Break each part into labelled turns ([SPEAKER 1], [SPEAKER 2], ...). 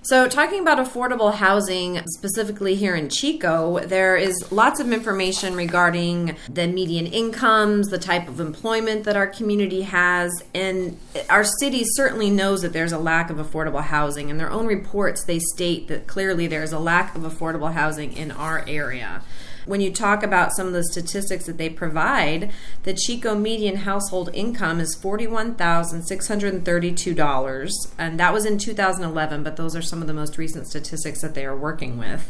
[SPEAKER 1] So talking about affordable housing, specifically here in Chico, there is lots of information regarding the median incomes, the type of employment that our community has, and our city certainly knows that there's a lack of affordable housing. In their own reports, they state that clearly there's a lack of affordable housing in our area. When you talk about some of the statistics that they provide, the Chico median household income is $41,632, and that was in 2011, but those are some of the most recent statistics that they are working with.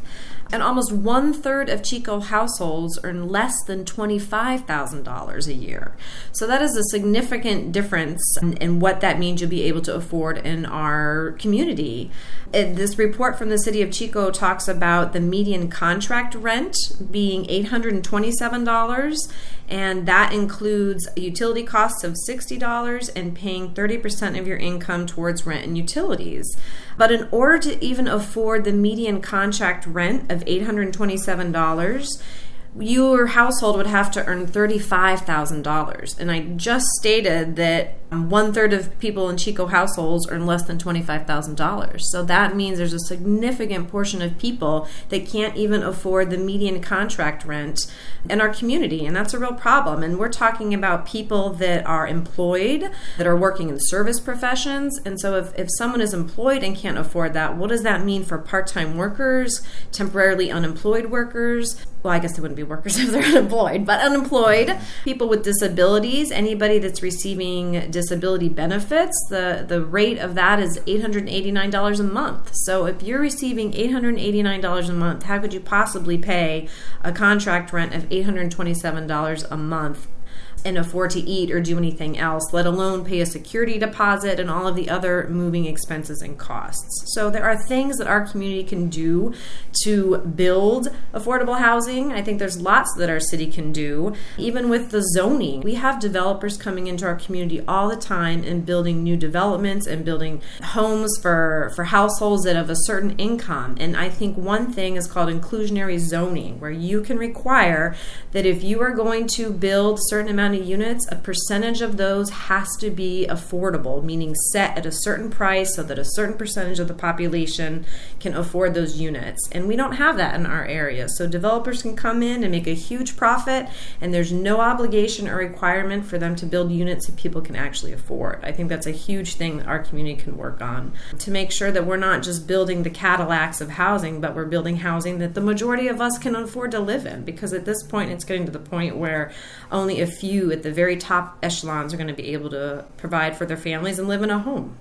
[SPEAKER 1] And almost 1/3 of Chico households earn less than $25,000 a year. So that is a significant difference in what that means you'll be able to afford in our community. This report from the city of Chico talks about the median contract rent being $827, and that includes utility costs of $60 and paying 30% of your income towards rent and utilities. But in order to even afford the median contract rent of $827, your household would have to earn $35,000. And I just stated that 1/3 of people in Chico households earn less than $25,000. So that means there's a significant portion of people that can't even afford the median contract rent in our community. And that's a real problem. And we're talking about people that are employed, that are working in service professions. And so if someone is employed and can't afford that, what does that mean for part-time workers, temporarily unemployed workers? Well, I guess they wouldn't be workers if they're unemployed, but unemployed, people with disabilities, anybody that's receiving disability benefits, the rate of that is $889 a month. So if you're receiving $889 a month, how could you possibly pay a contract rent of $827 a month and afford to eat or do anything else, let alone pay a security deposit and all of the other moving expenses and costs? So there are things that our community can do to build affordable housing. I think there's lots that our city can do. Even with the zoning, we have developers coming into our community all the time and building new developments and building homes for households that have a certain income. And I think one thing is called inclusionary zoning, where you can require that if you are going to build a certain amount of units, a percentage of those has to be affordable, meaning set at a certain price so that a certain percentage of the population can afford those units. And we don't have that in our area. So developers can come in and make a huge profit, and there's no obligation or requirement for them to build units that people can actually afford. I think that's a huge thing that our community can work on to make sure that we're not just building the Cadillacs of housing, but we're building housing that the majority of us can afford to live in. Because at this point, it's getting to the point where only a few at the very top echelons are going to be able to provide for their families and live in a home.